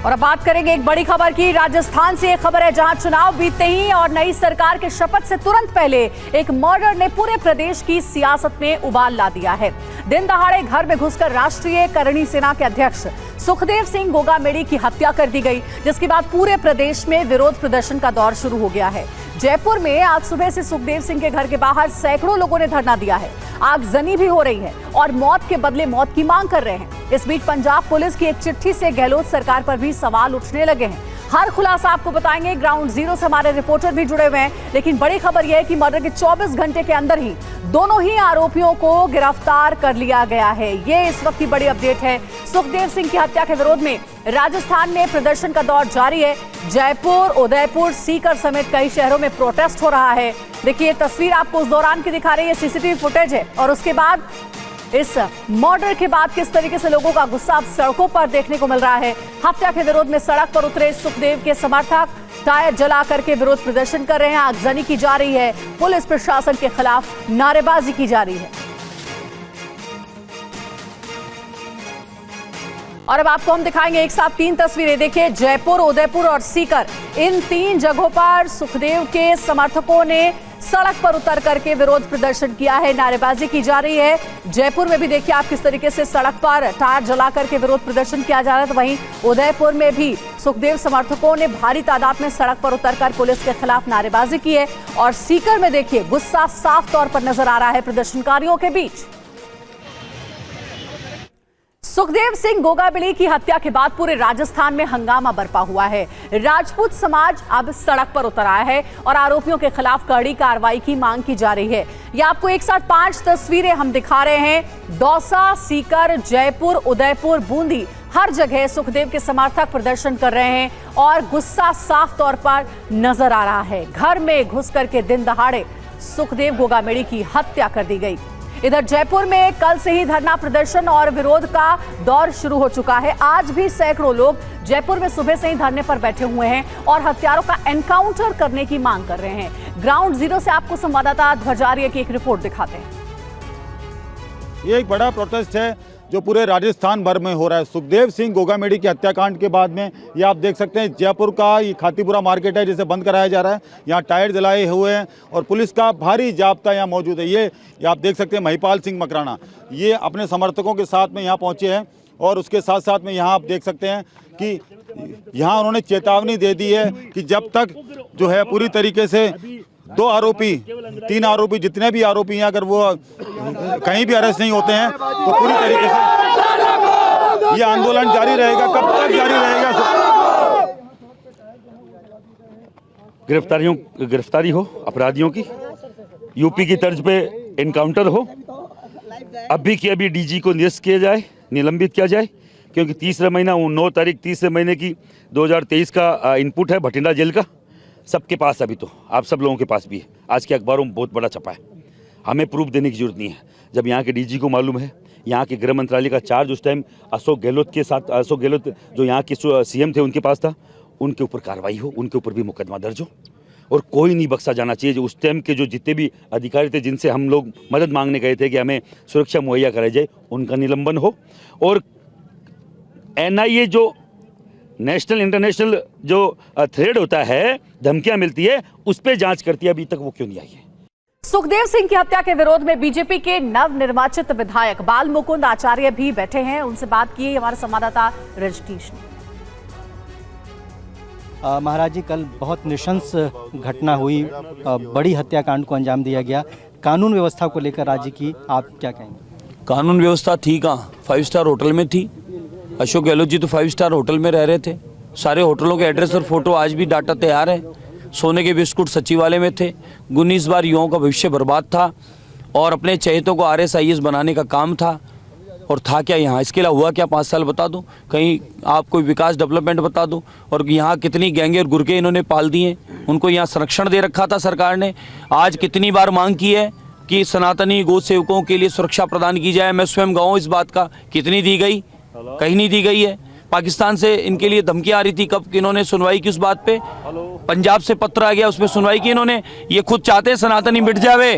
और अब बात करेंगे एक बड़ी खबर की। राजस्थान से एक खबर है जहां चुनाव बीतते ही और नई सरकार के शपथ से तुरंत पहले एक मर्डर ने पूरे प्रदेश की सियासत में उबाल ला दिया है। दिन दहाड़े घर में घुसकर राष्ट्रीय करणी सेना के अध्यक्ष सुखदेव सिंह गोगामेड़ी की हत्या कर दी गई, जिसके बाद पूरे प्रदेश में विरोध प्रदर्शन का दौर शुरू हो गया है। जयपुर में आज सुबह से सुखदेव सिंह के घर के बाहर सैकड़ों लोगों ने धरना दिया है। आगजनी भी हो रही है और मौत के बदले मौत की मांग कर रहे हैं। इस बीच पंजाब पुलिस की एक चिट्ठी से गहलोत सरकार पर भी सवाल उठने लगे हैं। हर खुलासा आपको बताएंगे। ग्राउंड जीरो से हमारे रिपोर्टर भी जुड़े हुए हैं, लेकिन बड़ी खबर यह है कि मर्डर के 24 घंटे के अंदर ही दोनों ही आरोपियों को गिरफ्तार कर लिया गया है। ये इस वक्त की बड़ी अपडेट है। सुखदेव सिंह की हत्या के विरोध में राजस्थान में प्रदर्शन का दौर जारी है। जयपुर, उदयपुर, सीकर समेत कई शहरों में प्रोटेस्ट हो रहा है। देखिए तस्वीर आपको उस दौरान की दिखा रही है, सीसीटीवी फुटेज है। और उसके बाद इस मर्डर के बाद किस तरीके से लोगों का गुस्सा अब सड़कों पर देखने को मिल रहा है। हत्या के विरोध में सड़क पर उतरे सुखदेव के समर्थक टायर जला करके विरोध प्रदर्शन कर रहे हैं। आगजनी की जा रही है। पुलिस प्रशासन के खिलाफ नारेबाजी की जा रही है। और अब आपको हम दिखाएंगे एक साथ 3 तस्वीरें। देखिए जयपुर, उदयपुर और सीकर, इन 3 जगहों पर सुखदेव के समर्थकों ने सड़क पर उतर करके विरोध प्रदर्शन किया है, नारेबाजी की जा रही है। जयपुर में भी देखिए आप किस तरीके से सड़क पर टायर जला करके विरोध प्रदर्शन किया जा रहा है, तो वहीं उदयपुर में भी सुखदेव समर्थकों ने भारी तादाद में सड़क पर उतरकर पुलिस के खिलाफ नारेबाजी की है। और सीकर में देखिए गुस्सा साफ तौर पर नजर आ रहा है प्रदर्शनकारियों के बीच। सुखदेव सिंह गोगामेड़ी की हत्या के बाद पूरे राजस्थान में हंगामा बरपा हुआ है। राजपूत समाज अब सड़क पर उतर आया है और आरोपियों के खिलाफ कड़ी कार्रवाई की मांग की जा रही है। ये आपको एक साथ 5 तस्वीरें हम दिखा रहे हैं। दौसा, सीकर, जयपुर, उदयपुर, बूंदी, हर जगह सुखदेव के समर्थक प्रदर्शन कर रहे हैं और गुस्सा साफ तौर पर नजर आ रहा है। घर में घुस करके दिन दहाड़े सुखदेव गोगामेड़ी की हत्या कर दी गई। इधर जयपुर में कल से ही धरना प्रदर्शन और विरोध का दौर शुरू हो चुका है। आज भी सैकड़ों लोग जयपुर में सुबह से ही धरने पर बैठे हुए हैं और हत्यारों का एनकाउंटर करने की मांग कर रहे हैं। ग्राउंड जीरो से आपको संवाददाता ध्वजारिया की एक रिपोर्ट दिखाते हैं। ये एक बड़ा प्रोटेस्ट है जो पूरे राजस्थान भर में हो रहा है। सुखदेव सिंह गोगामेड़ी के हत्याकांड के बाद में ये आप देख सकते हैं जयपुर का ये खातीपुरा मार्केट है जिसे बंद कराया जा रहा है। यहाँ टायर जलाए हुए हैं और पुलिस का भारी जाब्ता यहाँ मौजूद है। ये आप देख सकते हैं महिपाल सिंह मकराना ये अपने समर्थकों के साथ में यहाँ पहुँचे हैं और उसके साथ साथ में यहाँ आप देख सकते हैं कि यहाँ उन्होंने चेतावनी दे दी है कि जब तक जो है पूरी तरीके से 2 आरोपी 3 आरोपी जितने भी आरोपी हैं अगर वो कहीं भी अरेस्ट नहीं होते हैं तो पूरी तरीके से ये आंदोलन जारी रहेगा। कब तक जारी रहेगा? गिरफ्तारी हो अपराधियों की, यूपी की तर्ज पे एनकाउंटर हो, अभी की अभी डीजी को निरस्त किया जाए, निलंबित किया जाए, क्योंकि 3 महीना 9 तारीख 3 महीने की 2023 का इनपुट है भटिंडा जेल का सबके पास। अभी तो आप सब लोगों के पास भी है। आज के अखबारों में बहुत बड़ा छपा है। हमें प्रूफ देने की जरूरत नहीं है। जब यहाँ के डीजी को मालूम है, यहाँ के गृह मंत्रालय का चार्ज उस टाइम अशोक गहलोत के साथ, अशोक गहलोत जो यहाँ के सीएम थे उनके पास था, उनके ऊपर कार्रवाई हो, उनके ऊपर भी मुकदमा दर्ज हो और कोई नहीं बख्शा जाना चाहिए। जो उस टाइम के जो जितने भी अधिकारी थे जिनसे हम लोग मदद मांगने गए थे कि हमें सुरक्षा मुहैया कराई जाए, उनका निलंबन हो। और NIA जो नेशनल इंटरनेशनल जो थ्रेड होता है, धमकियां मिलती है, उस पर जांच करती है। अभी तक वो क्यों नहीं आई है? सुखदेव सिंह की हत्या के विरोध में बीजेपी के नवनिर्वाचित विधायक बाल मुकुंद आचार्य भी बैठे हैं। उनसे बात की हमारे संवाददाता रजनीश ने। महाराज जी, कल बहुत नृशंस घटना हुई, बड़ी हत्याकांड को अंजाम दिया गया। कानून व्यवस्था को लेकर राज्य की आप क्या कहेंगे? कानून व्यवस्था थी कहाँ? 5 स्टार होटल में थी। अशोक गहलोत जी तो 5 स्टार होटल में रह रहे थे। सारे होटलों के एड्रेस और फोटो आज भी डाटा तैयार है। सोने के बिस्कुट सचिवालय में थे। 19 बार युवाओं का भविष्य बर्बाद था और अपने चहेतों को RS-IS बनाने का काम था। और था क्या यहाँ? इसके अलावा हुआ क्या? 5 साल बता दूं? कहीं आपको विकास डेवलपमेंट बता दूं? और यहाँ कितनी गैंगे और गुर्गे इन्होंने पाल दिए। उनको यहाँ संरक्षण दे रखा था सरकार ने। आज कितनी बार मांग की है कि सनातनी गौ सेवकों के लिए सुरक्षा प्रदान की जाए। मैं स्वयं गवाऊँ इस बात का। कितनी दी गई? कहीं नहीं दी गई है। पाकिस्तान से इनके लिए धमकी आ रही थी, कब इन्होंने सुनवाई की उस बात पे? पंजाब से पत्र आ गया, उसमें सुनवाई की इन्होंने। ये खुद चाहते हैं सनातनी मिट जावे,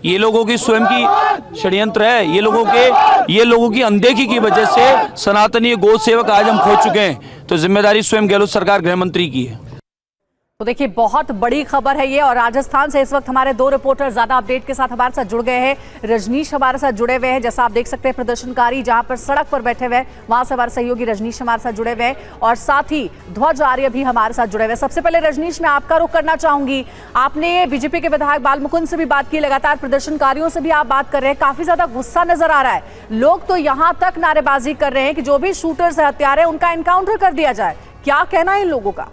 ये लोगों की स्वयं की षड्यंत्र है। ये लोगों की अनदेखी की वजह से सनातनी गौ सेवक आज हम खो चुके हैं। तो जिम्मेदारी स्वयं गहलोत सरकार, गृह मंत्री की है। तो देखिए, बहुत बड़ी खबर है ये। और राजस्थान से इस वक्त हमारे दो रिपोर्टर ज्यादा अपडेट के साथ हमारे साथ जुड़ गए हैं। रजनीश हमारे साथ जुड़े हुए हैं। जैसा आप देख सकते हैं, प्रदर्शनकारी जहां पर सड़क पर बैठे हुए हैं, वहां से हमारे सहयोगी रजनीश हमारे साथ जुड़े हुए हैं, और साथ ही ध्वज आर्य भी हमारे साथ जुड़े हुए हैं। सबसे पहले रजनीश, मैं आपका रुख करना चाहूंगी। आपने बीजेपी के विधायक बाल मुकुंद से भी बात की, लगातार प्रदर्शनकारियों से भी आप बात कर रहे हैं, काफी ज्यादा गुस्सा नजर आ रहा है। लोग तो यहां तक नारेबाजी कर रहे हैं कि जो भी शूटर्स है, हत्यारे हैं, उनका एनकाउंटर कर दिया जाए। क्या कहना है इन लोगों का?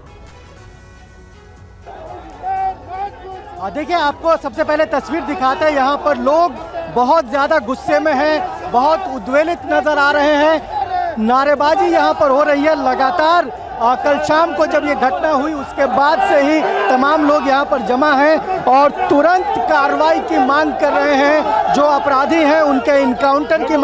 देखिए, आपको सबसे पहले तस्वीर दिखाते हैं। यहाँ पर लोग बहुत ज़्यादा गुस्से में हैं, बहुत उद्वेलित नज़र आ रहे हैं। नारेबाजी यहाँ पर हो रही है लगातार। कल शाम को जब ये घटना हुई उसके बाद से ही तमाम लोग यहाँ पर जमा हैं और तुरंत कार्रवाई की मांग कर रहे हैं। जो अपराधी हैं उनके इनकाउंटर की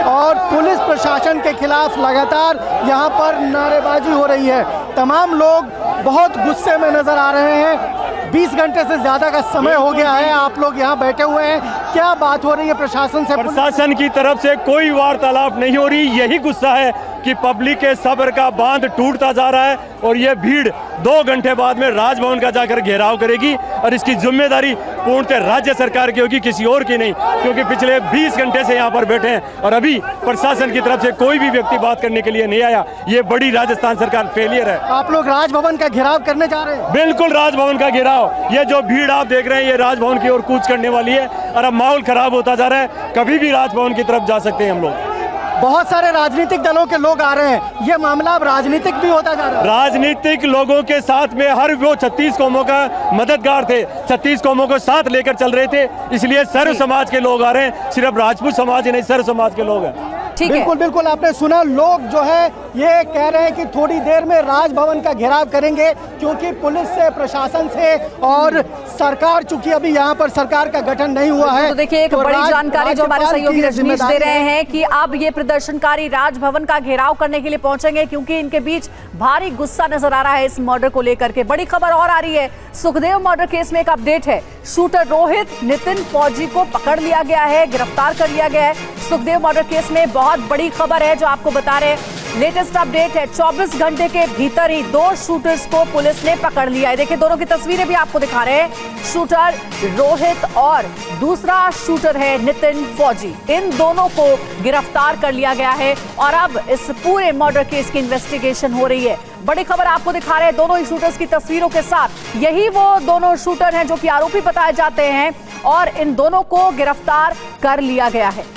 और पुलिस प्रशासन के खिलाफ लगातार यहाँ पर नारेबाजी हो रही है। तमाम लोग बहुत गुस्से में नजर आ रहे हैं। 20 घंटे से ज्यादा का समय हो गया है, आप लोग यहाँ बैठे हुए हैं। क्या बात हो रही है प्रशासन से? प्रशासन की तरफ से कोई वार्तालाप नहीं हो रही। यही गुस्सा है कि पब्लिक के सब्र का बांध टूटता जा रहा है और ये भीड़ 2 घंटे बाद में राजभवन का जाकर घेराव करेगी और इसकी जिम्मेदारी पूर्णतः राज्य सरकार की होगी, किसी और की नहीं, क्योंकि पिछले 20 घंटे से यहाँ पर बैठे हैं और अभी प्रशासन की तरफ से कोई भी व्यक्ति बात करने के लिए नहीं आया। ये बड़ी राजस्थान सरकार फेलियर है। आप लोग राजभवन का घेराव करने जा रहे हैं? बिल्कुल, राजभवन का घेराव। ये जो भीड़ आप देख रहे हैं, ये राजभवन की ओर कूच करने वाली है और अब माहौल खराब होता जा रहा है। कभी भी राजभवन की तरफ जा सकते हैं हम लोग। बहुत सारे राजनीतिक दलों के लोग आ रहे हैं, ये मामला अब राजनीतिक भी होता जा रहा है। राजनीतिक लोगों के साथ में हर वो 36 कौमों का मददगार थे, 36 कौमों को साथ लेकर चल रहे थे, इसलिए सर्व समाज के लोग आ रहे हैं। सिर्फ राजपूत समाज ही नहीं, सर्व समाज के लोग हैं। बिल्कुल बिल्कुल, आपने सुना, लोग जो है ये कह रहे हैं कि थोड़ी देर में राजभवन का घेराव करेंगे, क्योंकि पुलिस से, प्रशासन से और सरकार, चूंकि अभी यहाँ पर सरकार का गठन नहीं हुआ है। तो देखिए, एक बड़ी जानकारी जो हमारे सहयोगी रजनीश दे रहे हैं कि अब ये प्रदर्शनकारी राजभवन का घेराव करने के लिए पहुंचेंगे, क्योंकि इनके बीच भारी गुस्सा नजर आ रहा है इस मर्डर को लेकर के। बड़ी खबर और आ रही है, सुखदेव मर्डर केस में एक अपडेट है। शूटर रोहित नितिन फौजी को पकड़ लिया गया है, गिरफ्तार कर लिया गया है। सुखदेव मर्डर केस में बहुत बड़ी खबर है जो आपको बता रहे हैं। लेटेस्ट अपडेट है, 24 घंटे के भीतर ही 2 शूटर्स को पुलिस ने पकड़ लिया है। देखिए, दोनों की तस्वीरें भी आपको दिखा रहे हैं। शूटर रोहित और दूसरा शूटर है नितिन फौजी। इन दोनों को गिरफ्तार कर लिया गया है और अब इस पूरे मर्डर केस की इन्वेस्टिगेशन हो रही है। बड़ी खबर आपको दिखा रहे हैं दोनों ही शूटर्स की तस्वीरों के साथ। यही वो दोनों शूटर हैं जो कि आरोपी बताए जाते हैं और इन दोनों को गिरफ्तार कर लिया गया है।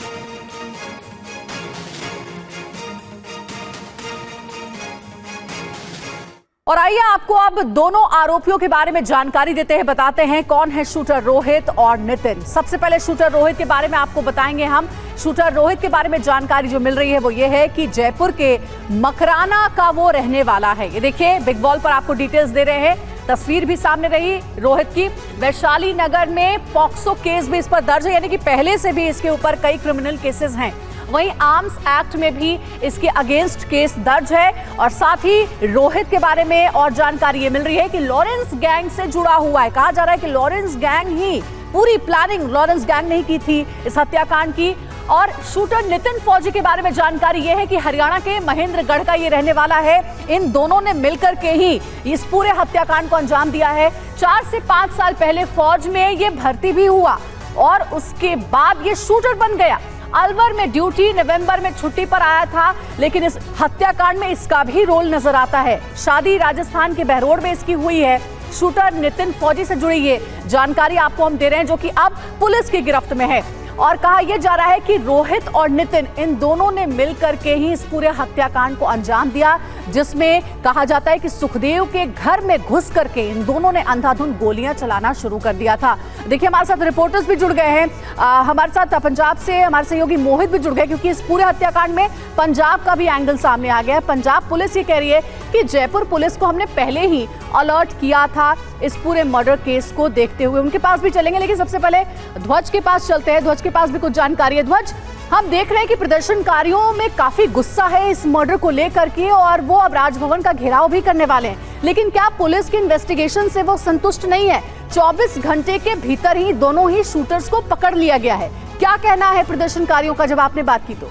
और आइए आपको अब दोनों आरोपियों के बारे में जानकारी देते हैं, बताते हैं कौन है शूटर रोहित और नितिन। सबसे पहले शूटर रोहित के बारे में आपको बताएंगे हम। शूटर रोहित के बारे में जानकारी जो मिल रही है वो ये है कि जयपुर के मकराना का वो रहने वाला है। ये देखिए, बिग वॉल पर आपको डिटेल्स दे रहे हैं, तस्वीर भी सामने रही रोहित की। वैशाली नगर में पॉक्सो केस भी इस पर दर्ज है, यानी कि पहले से भी इसके ऊपर कई क्रिमिनल केसेस हैं। वहीं आर्म्स एक्ट में भी इसके अगेंस्ट केस दर्ज है। और साथ ही रोहित के बारे में और जानकारी ये मिल रही है कि लॉरेंस गैंग से जुड़ा हुआ है। कहा जा रहा है कि लॉरेंस गैंग ही पूरी प्लानिंग, लॉरेंस गैंग ने की थी इस हत्याकांड की। और शूटर नितिन फौजी के बारे में जानकारी यह है कि हरियाणा के महेंद्रगढ़ का ये रहने वाला है। इन दोनों ने मिलकर के ही इस पूरे हत्याकांड को अंजाम दिया है। 4 से 5 साल पहले फौज में ये भर्ती भी हुआ और उसके बाद ये शूटर बन गया। अलवर में ड्यूटी, नवंबर में छुट्टी पर आया था, लेकिन इस हत्याकांड में इसका भी रोल नजर आता है। शादी राजस्थान के बहरोड में इसकी हुई है। शूटर नितिन फौजी से जुड़ी ये जानकारी आपको हम दे रहे हैं, जो कि अब पुलिस की गिरफ्त में है। और कहा यह जा रहा है कि रोहित और नितिन इन दोनों ने मिलकर के ही इस पूरे हत्याकांड को अंजाम दिया, जिसमें कहा जाता है कि सुखदेव के घर में घुस करके इन दोनों ने अंधाधुंध गोलियां चलाना शुरू कर दिया था। देखिए, हमारे साथ रिपोर्टर्स भी जुड़ गए हैं, हमारे साथ पंजाब से हमारे सहयोगी मोहित भी जुड़ गए, क्योंकि इस पूरे हत्याकांड में पंजाब का भी एंगल सामने आ गया है। पंजाब पुलिस ये कह रही है कि जयपुर पुलिस को हमने पहले ही अलर्ट किया था इस पूरे मर्डर केस को देखते हुए। उनके पास भी चलेंगे, लेकिन सबसे पहले ध्वज के पास चलते हैं। ध्वज के पास भी कुछ जानकारी है। ध्वज, हम देख रहे हैं कि प्रदर्शनकारियों में काफी गुस्सा है इस मर्डर को लेकर के और वो अब राजभवन का घेराव भी करने वाले हैं, लेकिन क्या पुलिस की इन्वेस्टिगेशन से वो संतुष्ट नहीं है? 24 घंटे के भीतर ही दोनों ही शूटर्स को पकड़ लिया गया है। क्या कहना है प्रदर्शनकारियों का जब आपने बात की तो?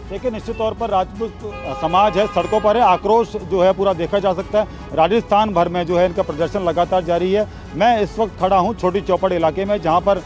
देखिए, निश्चित तौर पर राजपूत समाज है, सड़कों पर है, आक्रोश जो है पूरा देखा जा सकता है। राजस्थान भर में जो है इनका प्रदर्शन लगातार जारी है। मैं इस वक्त खड़ा हूं छोटी चौपड़ इलाके में, जहां पर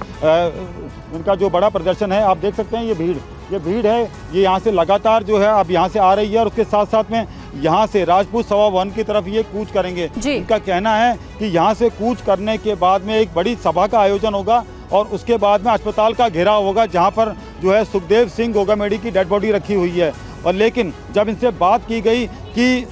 इनका जो बड़ा प्रदर्शन है, आप देख सकते हैं ये भीड़ है, ये यहाँ से लगातार जो है अब यहाँ से आ रही है और उसके साथ साथ में यहाँ से राजपूत सभा भवन की तरफ ये कूच करेंगे। इनका कहना है कि यहाँ से कूच करने के बाद में एक बड़ी सभा का आयोजन होगा और उसके बाद में अस्पताल का घेराव होगा, जहाँ पर जो है सुखदेव सिंह गोगामेडी की डेड बॉडी रखी हुई है। और लेकिन जब इनसे बात की गई कि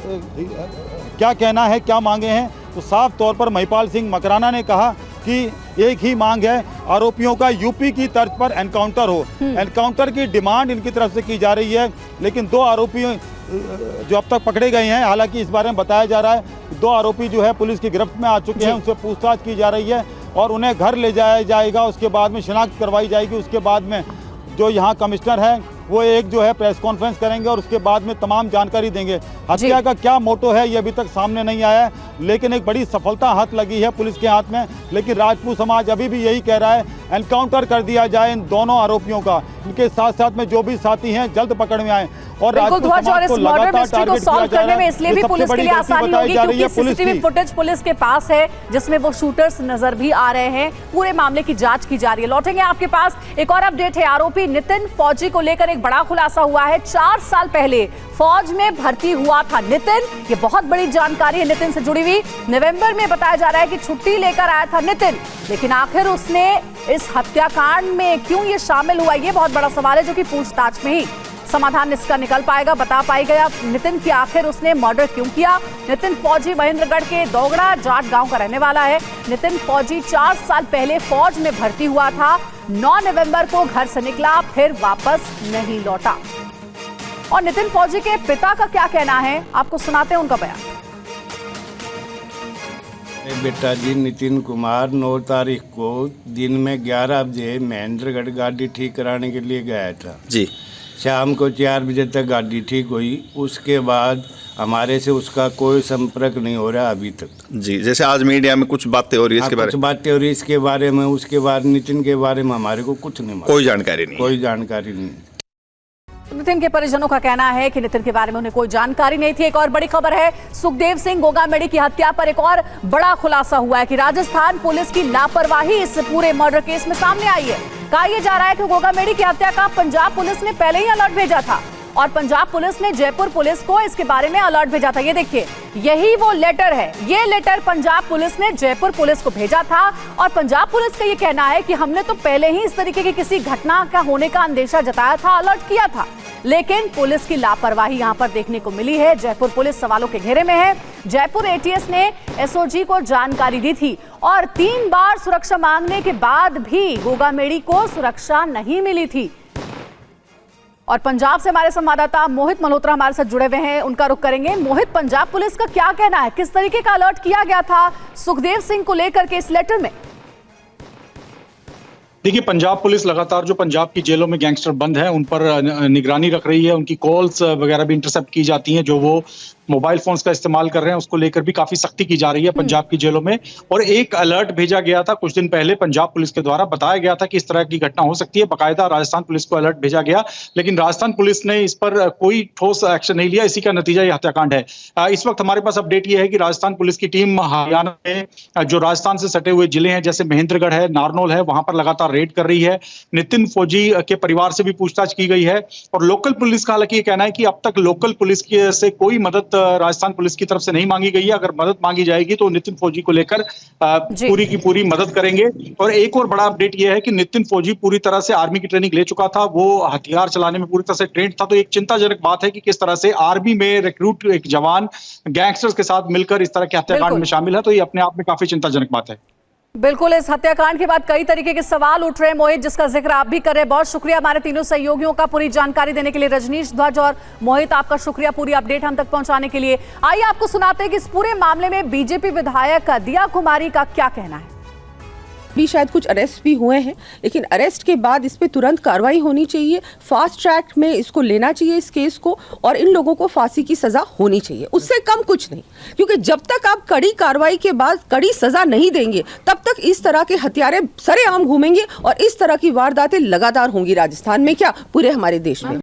क्या कहना है, क्या मांगे हैं, तो साफ तौर पर महिपाल सिंह मकराना ने कहा कि एक ही मांग है, आरोपियों का यूपी की तर्ज पर एनकाउंटर हो। एनकाउंटर की डिमांड इनकी तरफ से की जा रही है। लेकिन 2 आरोपी जो अब तक पकड़े गए हैं, हालांकि इस बारे में बताया जा रहा है 2 आरोपी जो है पुलिस की गिरफ्त में आ चुके हैं, उनसे पूछताछ की जा रही है और उन्हें घर ले जाया जाएगा। उसके बाद में शिनाख्त करवाई जाएगी। उसके बाद में जो यहाँ कमिश्नर है वो एक जो है प्रेस कॉन्फ्रेंस करेंगे और उसके बाद में तमाम जानकारी देंगे। हत्या का क्या मोटो है ये अभी तक सामने नहीं आया है, लेकिन एक बड़ी सफलता हाथ लगी है पुलिस के हाथ में। लेकिन राजपूत समाज अभी भी यही कह रहा है एनकाउंटर कर दिया जाए इन दोनों आरोपियों का। इनके साथ साथ में जो भी साथी हैं जल्द पकड़ में आए। और बिल्कुल ध्वज, और इस मर्डर मिस्ट्री को सॉल्व करने में इसलिए भी पुलिस के लिए आसानी होगी क्योंकि सीसीटीवी फुटेज पुलिस के पास है जिसमें वो शूटर्स नजर भी आ रहे हैं। पूरे मामले की जांच की जा रही है। लौटेंगे आपके पास। एक और अपडेट है, आरोपी नितिन फौजी को लेकर एक बड़ा खुलासा हुआ है। 4 साल पहले फौज में भर्ती हुआ था नितिन। ये बहुत बड़ी जानकारी है नितिन से जुड़ी हुई। नवंबर में बताया जा रहा है कि छुट्टी लेकर आया था नितिन, लेकिन आखिर उसने इस हत्याकांड में क्यों ये शामिल हुआ, ये बहुत बड़ा सवाल है जो कि पूछताछ में ही समाधान इसका निकल पाएगा, बता पाएगा नितिन की आखिर उसने मर्डर क्यों किया। नितिन फौजी महेंद्रगढ़ के दोगड़ा जाट गांव का रहने वाला है। नितिन फौजी 4 साल पहले फौज में भर्ती हुआ था। 9 नवंबर को घर से निकला, फिर वापस नहीं लौटा। और नितिन फौजी के पिता का क्या कहना है, आपको सुनाते हैं उनका बयान। बेटा जी नितिन कुमार 9 तारीख को दिन में 11 बजे महेंद्रगढ़ गाड़ी ठीक कराने के लिए गया था जी। शाम को 4 बजे तक गाड़ी ठीक हुई। उसके बाद हमारे से उसका कोई संपर्क नहीं हो रहा अभी तक जी। जैसे आज मीडिया में कुछ बातें हो रही है इसके बारे में, कुछ बातें हो रही है इसके बारे में। उसके बाद नितिन के बारे में हमारे को कुछ नहीं, कोई जानकारी नहीं, कोई जानकारी नहीं। नितिन के परिजनों का कहना है कि नितिन के बारे में उन्हें कोई जानकारी नहीं थी। एक और बड़ी खबर है, सुखदेव सिंह गोगामेडी की हत्या पर एक और बड़ा खुलासा हुआ है कि राजस्थान पुलिस की लापरवाही इस पूरे मर्डर केस में सामने आई है। कहा यह जा रहा है कि गोगामेडी की हत्या का पंजाब पुलिस ने पहले ही अलर्ट भेजा था और पंजाब पुलिस ने जयपुर पुलिस को इसके बारे में अलर्ट भेजा था। ये देखिए, यही वो लेटर है। ये लेटर पंजाब पुलिस ने जयपुर पुलिस को भेजा था और पंजाब पुलिस का ये कहना है कि हमने तो पहले ही इस तरीके की किसी घटना का होने का अंदेशा जताया था, अलर्ट किया था, लेकिन पुलिस की लापरवाही यहां पर देखने को मिली है। जयपुर पुलिस सवालों के घेरे में है। जयपुर एटीएस ने एसओजी को जानकारी दी थी और 3 बार सुरक्षा मांगने के बाद भी गोगामेडी को सुरक्षा नहीं मिली थी। और पंजाब से हमारे संवाददाता मोहित मल्होत्रा हमारे साथ जुड़े हुए हैं, उनका रुख करेंगे। मोहित, पंजाब पुलिस का क्या कहना है, किस तरीके का अलर्ट किया गया था सुखदेव सिंह को लेकर के इस लेटर में? देखिए, पंजाब पुलिस लगातार जो पंजाब की जेलों में गैंगस्टर बंद हैं उन पर निगरानी रख रही है। उनकी कॉल्स वगैरह भी इंटरसेप्ट की जाती हैं, जो वो मोबाइल फोन्स का इस्तेमाल कर रहे हैं उसको लेकर भी काफी सख्ती की जा रही है पंजाब की जेलों में। और एक अलर्ट भेजा गया था कुछ दिन पहले पंजाब पुलिस के द्वारा, बताया गया था कि इस तरह की घटना हो सकती है। बाकायदा राजस्थान पुलिस को अलर्ट भेजा गया, लेकिन राजस्थान पुलिस ने इस पर कोई ठोस एक्शन नहीं लिया। इसी का नतीजा ये हत्याकांड है। इस वक्त हमारे पास अपडेट ये है कि राजस्थान पुलिस की टीम हरियाणा में जो राजस्थान से सटे हुए जिले हैं जैसे महेंद्रगढ़ है, नारनौल है, वहां पर लगातार रेड कर रही है। नितिन फौजी के परिवार से भी पूछताछ की गई है और लोकल पुलिस का हालांकि ये कहना है कि अब तक लोकल पुलिस से कोई मदद राजस्थान पुलिस की तरफ से नहीं मांगी गई है। अगर मदद मांगी जाएगी तो नितिन फौजी को लेकर पूरी की पूरी मदद करेंगे। और एक और बड़ा अपडेट यह है कि नितिन फौजी पूरी तरह से आर्मी की ट्रेनिंग ले चुका था, वो हथियार चलाने में पूरी तरह से ट्रेंड था। तो एक चिंताजनक बात है कि किस तरह से आर्मी में रिक्रूट एक जवान गैंगस्टर्स के साथ मिलकर इस तरह के हत्याकांड में शामिल है। तो ये अपने आप में काफी चिंताजनक बात है। बिल्कुल, इस हत्याकांड के बाद कई तरीके के सवाल उठ रहे हैं मोहित, जिसका जिक्र आप भी कर रहे हैं। बहुत शुक्रिया हमारे तीनों सहयोगियों का पूरी जानकारी देने के लिए। रजनीश, ध्वज और मोहित, आपका शुक्रिया पूरी अपडेट हम तक पहुंचाने के लिए। आइए आपको सुनाते हैं कि इस पूरे मामले में बीजेपी विधायक दिया कुमारी का क्या कहना है। भी शायद कुछ अरेस्ट भी हुए हैं, लेकिन अरेस्ट के बाद इस पे तुरंत कार्रवाई होनी चाहिए, फास्ट ट्रैक में इसको लेना चाहिए इस केस को, और इन लोगों को फांसी की सजा होनी चाहिए, उससे कम कुछ नहीं। क्योंकि जब तक आप कड़ी कार्रवाई के बाद कड़ी सजा नहीं देंगे तब तक इस तरह के हत्यारे सरेआम घूमेंगे और इस तरह की वारदातें लगातार होंगी राजस्थान में क्या पूरे हमारे देश में।